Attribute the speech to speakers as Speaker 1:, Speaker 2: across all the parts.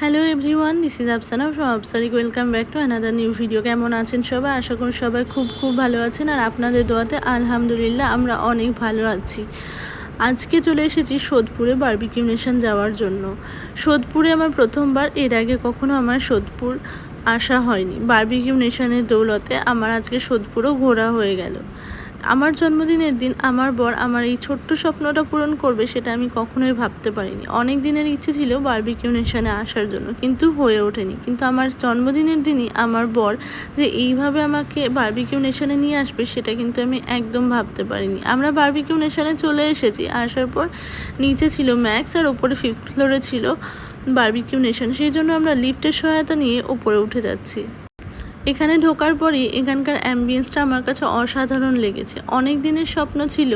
Speaker 1: Hello everyone, this is Afsana from Afsarik. Welcome back to another new video. কেমন আছেন সবাই? আশা করি সবাই খুব ভালো আছেন, আর আপনাদের দোয়াতে আলহামদুলিল্লাহ আমরা অনেক ভালো আছি। আজকে চলে এসেছি সোদপুরে বারবিকিউ নেশন যাওয়ার জন্য। সোদপুরে আমার প্রথমবার, এর আগে কখনো আমার সোদপুর আসা হয়নি। বারবিকিউ নেশনের দৌলতে আমার আজকে সোদপুরও ঘোরা হয়ে গেল। আমার জন্মদিনের দিন আমার বর আমার এই ছোট্ট স্বপ্নটা পূরণ করবে, সেটা আমি কখনোই ভাবতে পারিনি। অনেক দিনের ইচ্ছে ছিল বারবিকিউ নেশনে আসার জন্য, কিন্তু হয়ে ওঠেনি। কিন্তু আমার জন্মদিনের দিনই আমার বর যে এইভাবে আমাকে বারবিকিউ নেশনে নিয়ে আসবে, সেটা কিন্তু আমি একদম ভাবতে পারিনি। আমরা বারবিকিউ নেশনে চলে এসেছি। আসার পর নিচে ছিল ম্যাক্স, আর ওপরে 5th ফ্লোরে ছিল বারবিকিউ নেশন। সেই জন্য আমরা লিফটের সহায়তা নিয়ে ওপরে উঠে যাচ্ছি। এখানে ঢোকার পরই এখানকার অ্যাম্বিয়েন্সটা আমার কাছে অসাধারণ লেগেছে। অনেক দিনের স্বপ্ন ছিল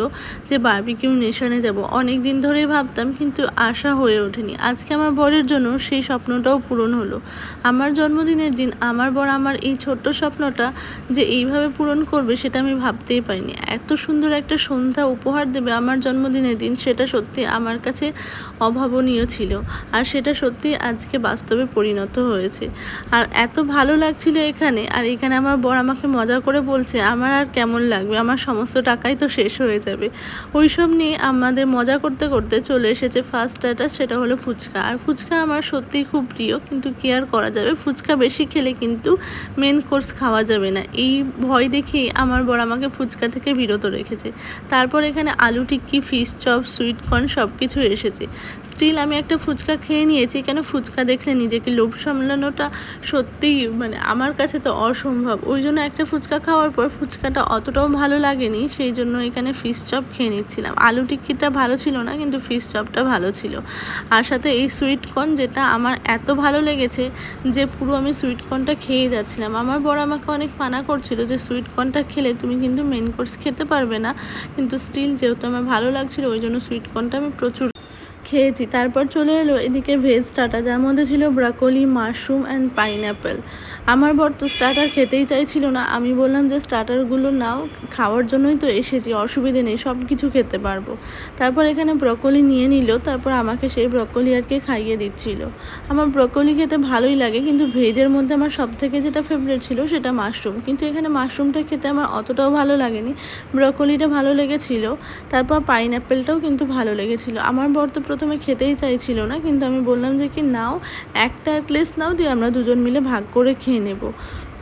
Speaker 1: যে বারবিকিউ নেশনে যাব, অনেক দিন ধরেই ভাবতাম, কিন্তু আশা হয়ে ওঠেনি। আজকে আমার বরের জন্য সেই স্বপ্নটাও পূরণ হলো। আমার জন্মদিনের দিন আমার বর আমার এই ছোট্ট স্বপ্নটা যে এইভাবে পূরণ করবে, সেটা আমি ভাবতেই পারিনি। এত সুন্দর একটা সন্ধ্যা উপহার দেবে আমার জন্মদিনের দিন, সেটা সত্যি আমার কাছে অভাবনীয় ছিল, আর সেটা সত্যি আজকে বাস্তবে পরিণত হয়েছে। আর এত ভালো লাগছিল আর এখানে আমার বর আমাকে মজা করে বলছে, আমার আর কেমন লাগবে, আমার সমস্ত টাকাই তো শেষ হয়ে যাবে। ওইসব নিয়ে আমাদের মজা করতে করতে চলে এসেছে ফার্স্ট স্টার্টার, সেটা হলো ফুচকা। আর ফুচকা আমার সত্যিই খুব প্রিয়, কিন্তু কি আর করা যাবে, ফুচকা বেশি খেলে কিন্তু মেন কোর্স খাওয়া যাবে না, এই ভয় দেখিয়ে আমার বর আমাকে ফুচকা থেকে বিরত রেখেছে। তারপর এখানে আলু tikki, fish chop, sweet corn সব কিছু এসেছে। স্টিল আমি একটা ফুচকা খেয়ে নিয়েছি, কেন ফুচকা দেখলে নিজেকে লোভ সামলানোটা সত্যিই আমার কাছে তো অসম্ভব। ওই জন্য একটা ফুচকা খাওয়ার পর ফুচকাটা অতটাও ভালো লাগেনি, সেই জন্য এখানে ফিশ চপ খেয়ে নিচ্ছিলাম। আলু টিক্কিটা ভালো ছিল না, কিন্তু ফিশ চপটা ভালো ছিল। আর সাথে এই সুইট কর্ন, যেটা আমার এত ভালো লেগেছে যে পুরো আমি সুইট কর্নটা খেয়ে যাচ্ছিলাম। আমার বড় আমাকে অনেক মানা করছিল যে সুইট কর্নটা খেলে তুমি কিন্তু মেন কোর্স খেতে পারবে না, কিন্তু স্টিল যেহেতু আমার ভালো লাগছিল, ওই জন্য সুইট কর্নটা আমি প্রচুর খেয়েছি। তারপর চলে এলো এদিকে ভেজ স্টার্টার, যার মধ্যে ছিল ব্রকোলি, মাশরুম অ্যান্ড পাইনঅ্যাপেল। আমার বর তো স্টার্টার খেতেই চাইছিল না। আমি বললাম যে স্টার্টারগুলো নাও, খাওয়ার জন্যই তো এসেছি, অসুবিধে নেই, সব কিছু খেতে পারবো। তারপর এখানে ব্রকোলি নিয়ে নিল, তারপর আমাকে সেই ব্রকোলি আর কি খাইয়ে দিচ্ছিল। আমার ব্রকোলি খেতে ভালোই লাগে, কিন্তু ভেজের মধ্যে আমার সবথেকে যেটা ফেভারিট ছিল সেটা মাশরুম, কিন্তু এখানে মাশরুমটা খেতে আমার অতটাও ভালো লাগেনি, ব্রকোলিটা ভালো লেগেছিল। তারপর পাইনঅ্যাপেলটাও কিন্তু ভালো লেগেছিল। আমার বর তো প্রথমে খেতেই চাইছিল না, কিন্তু আমি বললাম যে কি নাও, একটা অ্যাটলিস্ট নাও, দিয়ে আমরা দুজন মিলে ভাগ করে খেয়ে নেব।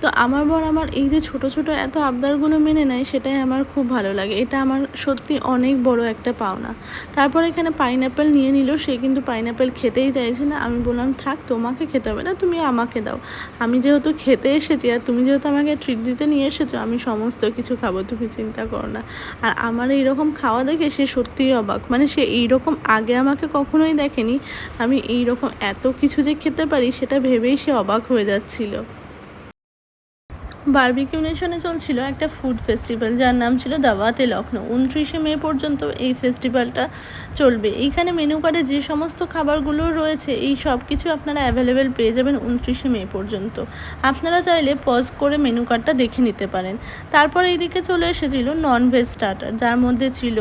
Speaker 1: তো আমার বর আমার এই যে ছোট ছোট এত আবদারগুলো মেনে নেয়, সেটাই আমার খুব ভালো লাগে। এটা আমার সত্যি অনেক বড় একটা পাওনা। তারপর এখানে পাইনঅ্যাপেল নিয়ে নিল, সে কিন্তু পাইনঅ্যাপেল খেতেই চাইছে না। আমি বললাম থাক, তোমাকে খেতে হবে না, তুমি আমাকে দাও, আমি যেহেতু খেতে এসেছি আর তুমি যেহেতু আমাকে ট্রিট দিতে নিয়ে এসেছো, আমি সমস্ত কিছু খাবো, তুমি চিন্তা করো না। আর আমার এইরকম খাওয়া দেখে সে সত্যিই অবাক, সে এইরকম আগে আমাকে কখনোই দেখেনি। আমি এইরকম এত কিছু যে খেতে পারি, সেটা ভেবেই সে অবাক হয়ে যাচ্ছিল। বারবিকিউ নেশনে চলছিল একটা ফুড ফেস্টিভ্যাল, যার নাম ছিল দাওয়াতে লখনৌ। 29শে মে পর্যন্ত এই ফেস্টিভ্যালটা চলবে। এইখানে মেনু কার্ডে যে সমস্ত খাবারগুলো রয়েছে, এই সব কিছু আপনারা অ্যাভেলেবেল পেয়ে যাবেন 29শে মে পর্যন্ত। আপনারা চাইলে পজ করে মেনু কার্ডটা দেখে নিতে পারেন। তারপর এইদিকে চলে এসেছিল ননভেজ স্টার্টার, যার মধ্যে ছিল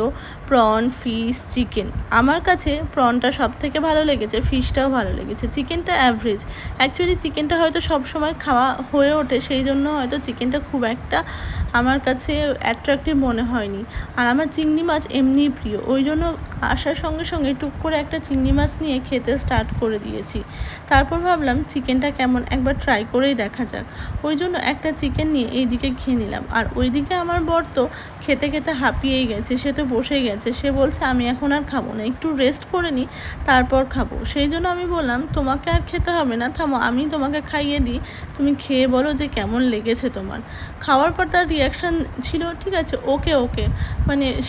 Speaker 1: প্রন, ফিশ, চিকেন। আমার কাছে প্রনটা সব থেকে ভালো লেগেছে, ফিশটাও ভালো লেগেছে, চিকেনটা অ্যাভারেজ। অ্যাকচুয়ালি চিকেনটা হয়তো সবসময় খাওয়া হয়ে ওঠে, সেই জন্য হয়তো চিকেনটা খুব একটা আমার কাছে অ্যাট্রাকটিভ মনে হয়নি। আর আমার চিংড়ি মাছ এমনিই প্রিয়, ওই জন্য আসার সঙ্গে সঙ্গে টুক করে একটা চিংড়ি মাছ নিয়ে খেতে স্টার্ট করে দিয়েছি। তারপর ভাবলাম চিকেনটা কেমন, একবার ট্রাই করেই দেখা যাক। ওই জন্য একটা চিকেন নিয়ে এইদিকে খেয়ে নিলাম। আর ওইদিকে আমার বর তো খেতে খেতে হাঁপিয়েই গেছে, সে তো বসেই গেছে। সে বলছে আমি এখন আর খাবো না, একটু রেস্ট করে নিই, তারপর খাবো। সেই জন্য আমি বললাম তোমাকে আর খেতে হবে না, থামো, আমি তোমাকে খাইয়ে দিই, তুমি খেয়ে বলো যে কেমন লেগেছে তোমার। খাওয়ার পর তার রিয়াকশান ছিল ঠিক আছে, ওকে ওকে,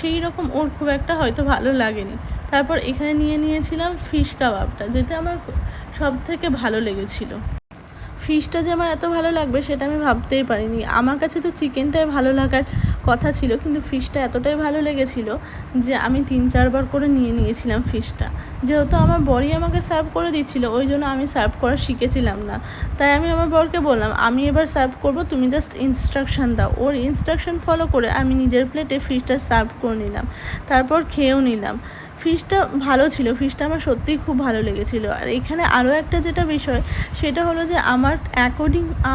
Speaker 1: সেই রকম ওর খুব একটা হয়তো ভালো লাগেনি। তারপর এখানে নিয়েছিলাম ফিশ কাবাবটা, যেটা আমার সব থেকে ভালো লেগেছিলো। ফিশটা যে আমার এত ভালো লাগবে সেটা আমি ভাবতেই পারিনি। আমার কাছে তো চিকেনটাই ভালো লাগার কথা ছিল, কিন্তু ফিশটা এতটাই ভালো লেগেছিল যে আমি 3-4 বার করে নিয়েছিলাম ফিশটা। যেহেতু আমার বরই আমাকে সার্ভ করে দিচ্ছিল, ওই জন্য আমি সার্ভ করা শিখেছিলাম না। তাই আমি আমার বরকে বললাম আমি এবার সার্ভ করব, তুমি জাস্ট ইনস্ট্রাকশান দাও। ওর ইনস্ট্রাকশান ফলো করে আমি নিজের প্লেটে ফিশটা সার্ভ করে নিলাম, তারপর খেয়েও নিলাম। ফিশটা ভালো ছিল, ফিশটা আমার সত্যিই খুব ভালো লেগেছিলো। আর এখানে আরও একটা যেটা বিষয় সেটা হলো যে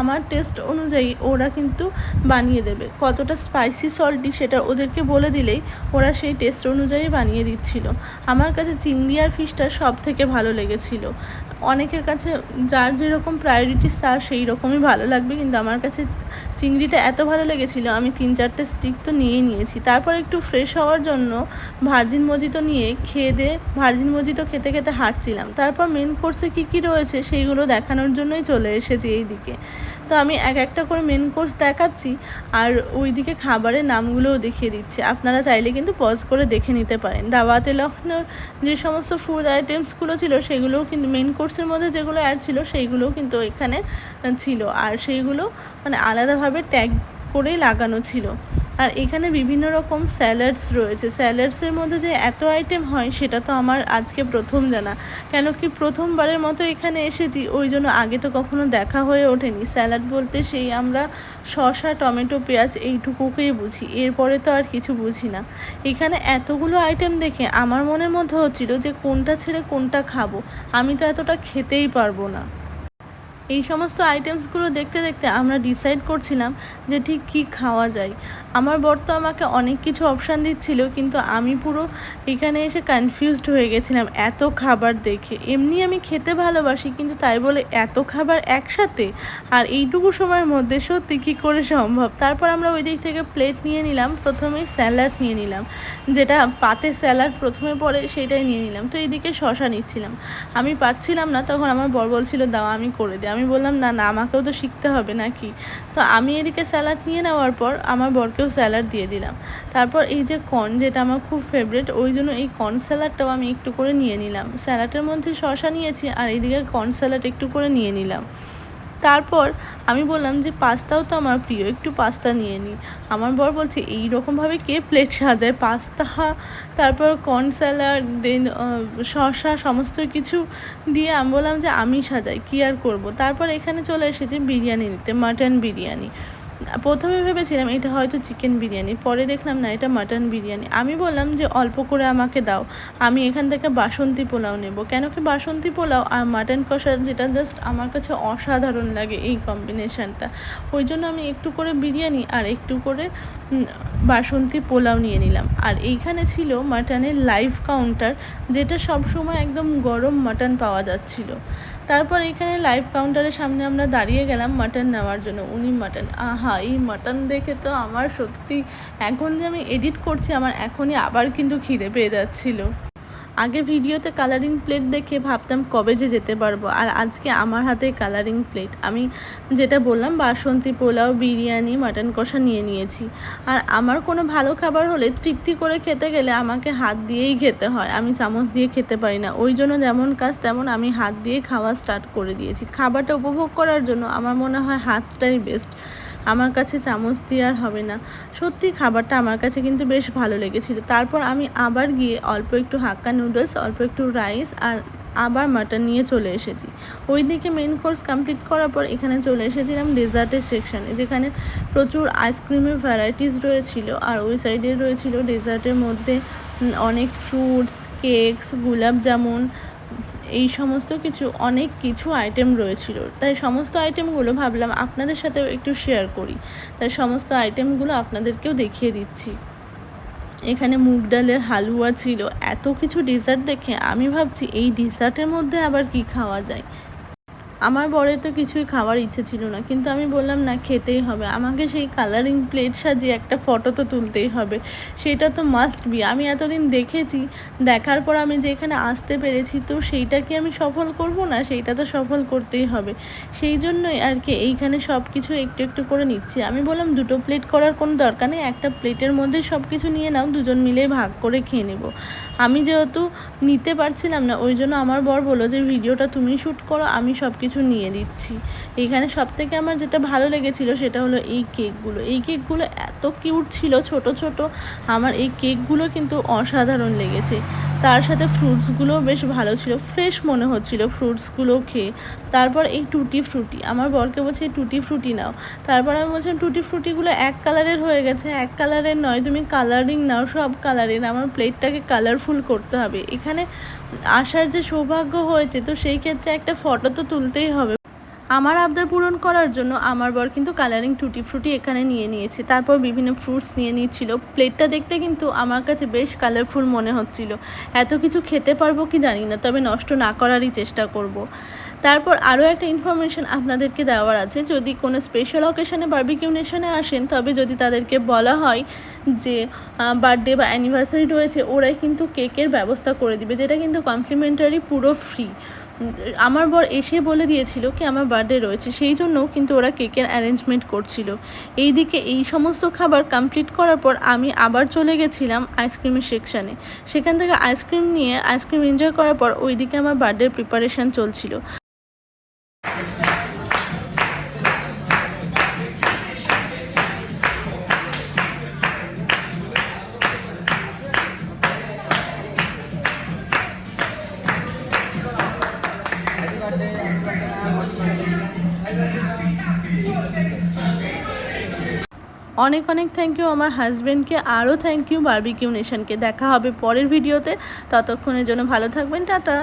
Speaker 1: আমার টেস্ট অনুযায়ী ওরা কিন্তু বানিয়ে দেবে, কতটা স্পাইসি সল্টি সেটা ওদেরকে বলে দিলেই ওরা সেই টেস্ট অনুযায়ী বানিয়ে দিচ্ছিল। আমার কাছে চিংড়ি আর ফিশটা সব থেকে ভালো লেগেছিলো। অনেকের কাছে যার যেরকম প্রায়োরিটিস তার সেই রকমই ভালো লাগবে, কিন্তু আমার কাছে চিংড়িটা এত ভালো লেগেছিলো আমি 3-4টে স্টিক তো নিয়েই নিয়েছি। তারপর একটু ফ্রেশ হওয়ার জন্য ভার্জিন মজিতো নিয়ে খেয়ে দিয়ে ভার্জিন মজিতো খেতে খেতে হাঁটছিলাম। তারপর মেন কোর্সে কী কী রয়েছে সেইগুলো দেখানোর জন্যই চলে এসেছি এই দিকে। তো আমি একটা করে মেন কোর্স দেখাচ্ছি আর ওইদিকে খাবারের নামগুলোও দেখিয়ে দিচ্ছি, আপনারা চাইলে কিন্তু পজ করে দেখে নিতে পারেন। দাওয়াতে লখনৌর যে সমস্ত ফুড আইটেমসগুলো ছিল সেগুলোও কিন্তু মেন কোর্সের মধ্যে যেগুলো অ্যাড ছিল সেইগুলোও কিন্তু এখানে ছিল, আর সেইগুলো মানে আলাদাভাবে ট্যাগ করেই লাগানো ছিল। আর এখানে বিভিন্ন রকম স্যালাডস রয়েছে, স্যালাডসের মধ্যে যে এত আইটেম হয় সেটা তো আমার আজকে প্রথম জানা, কেন কি প্রথমবারের মতো এখানে এসেছি, ওই জন্য আগে তো কখনো দেখা হয়ে ওঠেনি। স্যালাড বলতে সেই আমরা শসা, টমেটো, পেঁয়াজ এইটুকুকেই বুঝি, এরপরে তো আর কিছু বুঝি না। এখানে এতগুলো আইটেম দেখে আমার মনের মধ্যে হচ্ছিল যে কোনটা ছেড়ে কোনটা খাবো, আমি তো এতটা খেতেই পারবো না। এই সমস্ত আইটেমসগুলো দেখতে দেখতে আমরা ডিসাইড করছিলাম যে ঠিক কী খাওয়া যায়। আমার বর তো আমাকে অনেক কিছু অপশান দিচ্ছিল, কিন্তু আমি পুরো এখানে এসে কনফিউজড হয়ে গেছিলাম এত খাবার দেখে। এমনি আমি খেতে ভালোবাসি, কিন্তু তাই বলে এত খাবার একসাথে আর এইটুকু সময়ের মধ্যে সত্যি কী করে সম্ভব। তারপর আমরা ওই দিক থেকে প্লেট নিয়ে নিলাম, প্রথমেই স্যালাড নিয়ে নিলাম, যেটা পাতে স্যালাড প্রথমে পড়ে সেইটাই নিয়ে নিলাম। তো এইদিকে শসা নিচ্ছিলাম, আমি পাচ্ছিলাম না, তখন আমার বর বলছিল দাও আমি করে দিই। আমি বললাম না না, আমাকেও তো শিখতে হবে নাকি। তো আমি এদিকে স্যালাড নিয়ে নেওয়ার পর আমার বরকেও স্যালাড দিয়ে দিলাম। তারপর এই যে কর্ন, যেটা আমার খুব ফেভারিট, ওই জন্য এই কর্ন স্যালাডটাও আমি একটু করে নিয়ে নিলাম। স্যালাডের মধ্যে শসা নিয়েছি আর এইদিকে কর্ন স্যালাড একটু করে নিয়ে নিলাম। তারপর আমি বললাম যে পাস্তাও তো আমার প্রিয়, একটু পাস্তা নিয়ে নিই। আমার বর বলছে এই রকমভাবে কে প্লেট সাজায়, পাস্তা তারপর কর্ন স্যালাড দেন শসা সমস্ত কিছু দিয়ে। আমি বললাম যে আমি সাজাই, কী আর করবো। তারপর এখানে চলে এসেছি বিরিয়ানি নিতে, মাটন বিরিয়ানি। প্রথমে ভেবেছিলাম এটা হয়তো চিকেন বিরিয়ানি, পরে দেখলাম না এটা মাটন বিরিয়ানি। আমি বললাম যে অল্প করে আমাকে দাও, আমি এখান থেকে বাসন্তী পোলাও নেব, কেন কি বাসন্তী পোলাও আর মাটন কষা যেটা জাস্ট আমার কাছে অসাধারণ লাগে এই কম্বিনেশানটা। ওই জন্য আমি একটু করে বিরিয়ানি আর একটু করে বাসন্তী পোলাও নিয়ে নিলাম। আর এইখানে ছিল মাটনের লাইভ কাউন্টার, যেটা সবসময় একদম গরম মাটন পাওয়া যাচ্ছিল। তারপর এখানে লাইভ কাউন্টারের সামনে আমরা দাঁড়িয়ে গেলাম মাটন নেওয়ার জন্য। উনি মাটন, আহা এই মাটন দেখে তো আমার সত্যি এখন যে আমি এডিট করছি আমার এখনই আবার কিন্তু খিদে পেয়ে যাচ্ছিলো। আগে ভিডিওতে কালারিং প্লেট দেখে ভাবতাম কবে যে যেতে পারবো, আর আজকে আমার হাতে কালারিং প্লেট। আমি যেটা বললাম বাসন্তী পোলাও, বিরিয়ানি, মাটন কষা নিয়ে নিয়েছি। আর আমার কোনো ভালো খাবার হলে তৃপ্তি করে খেতে গেলে আমাকে হাত দিয়েই খেতে হয়, আমি চামচ দিয়ে খেতে পারি না। ওই জন্য যেমন কাজ তেমন আমি হাত দিয়ে খাওয়া স্টার্ট করে দিয়েছি। খাবারটা উপভোগ করার জন্য আমার মনে হয় হাতটাই বেস্ট, আমার কাছে চামচ দিয়ে আর হবে না। সত্যি খাবারটা আমার কাছে কিন্তু বেশ ভালো লেগেছিলো। তারপর আমি আবার গিয়ে অল্প একটু হাক্কা নুডলস, অল্প একটু রাইস আর আবার মাটন নিয়ে চলে এসেছি। ওই দিকে মেন কোর্স কমপ্লিট করার পর এখানে চলে এসেছিলাম ডেজার্টের সেকশানে, যেখানে প্রচুর আইসক্রিমের ভ্যারাইটিস রয়েছিল। আর ওই সাইডে রয়েছিল ডেজার্টের মধ্যে অনেক ফ্রুটস, কেকস, গোলাপ জামুন, এই সমস্ত অনেক কিছু আইটেম রয়েছিল। তাই সমস্ত আইটেমগুলো ভাবলাম আপনাদের সাথেও একটু শেয়ার করি, তাই সমস্ত আইটেমগুলো আপনাদেরকেও দেখিয়ে দিচ্ছি। এখানে মুগ ডালের হালুয়া ছিল। এত কিছু ডেজার্ট দেখে আমি ভাবছি এই ডেজার্টের মধ্যে আবার কি খাওয়া যায়। আমার বরের তো কিছুই খাওয়ার ইচ্ছে ছিল না, কিন্তু আমি বললাম না খেতেই হবে, আমাকে সেই কালারিং প্লেট সাজিয়ে একটা ফটো তো তুলতেই হবে, সেটা তো মাস্ট বি। আমি এতদিন দেখেছি, দেখার পর আমি যে এখানে আসতে পেরেছি, তো সেইটাকে আমি সফল করব না, সেইটা তো সফল করতেই হবে। সেই জন্যই আর কি এইখানে সব কিছু একটু একটু করে নিচ্ছি। আমি বললাম দুটো প্লেট করার কোনো দরকার নেই, একটা প্লেটের মধ্যে সব কিছু নিয়ে নাও, দুজন মিলে ভাগ করে খেয়ে নেব। আমি যেহেতু নিতে পারছিলাম না, ওই জন্য আমার বর বললো যে ভিডিওটা তুমি শ্যুট করো, আমি সব কিছু নিয়ে দিচ্ছি। এইখানে সবথেকে আমার যেটা ভালো লেগেছিলো সেটা হলো এই কেকগুলো এত কিউট ছিল, ছোট ছোট। আমার এই কেকগুলো কিন্তু অসাধারণ লেগেছে। তার সাথে ফ্রুটসগুলোও বেশ ভালো ছিল, ফ্রেশ মনে হচ্ছিল ফ্রুটসগুলো খেয়ে। তারপর এই টুটি ফ্রুটি, আমার বরকে বলছে এই টুটি ফ্রুটি নাও। তারপর আমি বলছিলাম টুটি ফ্রুটিগুলো এক কালারের হয়ে গেছে, এক কালারের নয়, তুমি কালারিং নাও, সব কালারের, আমার প্লেটটাকে কালারফুল করতে হবে। এখানে আসার যে সৌভাগ্য হয়েছে, তো সেই ক্ষেত্রে একটা ফটো তো তুলতেই হবে। আমার আবদার পূরণ করার জন্য আমার বর কিন্তু কালারিং টুটি ফ্রুটি এখানে নিয়ে নিয়েছে, তারপর বিভিন্ন ফ্রুটস নিয়ে নিচ্ছিল। প্লেটটা দেখতে কিন্তু আমার কাছে বেশ কালারফুল মনে হচ্ছিল। এত কিছু খেতে পারবো কি জানি না, তবে নষ্ট না করারই চেষ্টা করব। তারপর আরও একটা ইনফরমেশন আপনাদেরকে দেওয়ার আছে, যদি কোনো স্পেশাল অকেশনে বারবিকিউ নেশনে আসেন, তবে যদি তাদেরকে বলা হয় যে বার্থডে বা অ্যানিভার্সারি রয়েছে, ওরাই কিন্তু কেকের ব্যবস্থা করে দিবে, যেটা কিন্তু কমপ্লিমেন্টারি, পুরো ফ্রি। আমার বর এসে বলে দিয়েছিল কি আমার বার্থডে রয়েছে, সেই জন্যও কিন্তু ওরা কেকের অ্যারেঞ্জমেন্ট করছিল। এইদিকে এই সমস্ত খাবার কমপ্লিট করার পর আমি আবার চলে গেছিলাম আইসক্রিমের সেকশানে। সেখান থেকে আইসক্রিম নিয়ে আইসক্রিম এনজয় করার পর ওইদিকে আমার বার্থডের প্রিপারেশান চলছিল। অনেক অনেক থ্যাংক ইউ আমার হাজব্যান্ডকে, আরও থ্যাংক ইউ বারবিকিউ নেশনকে। দেখা হবে পরের ভিডিওতে, ততক্ষণের জন্য ভালো থাকবেন, টাটা।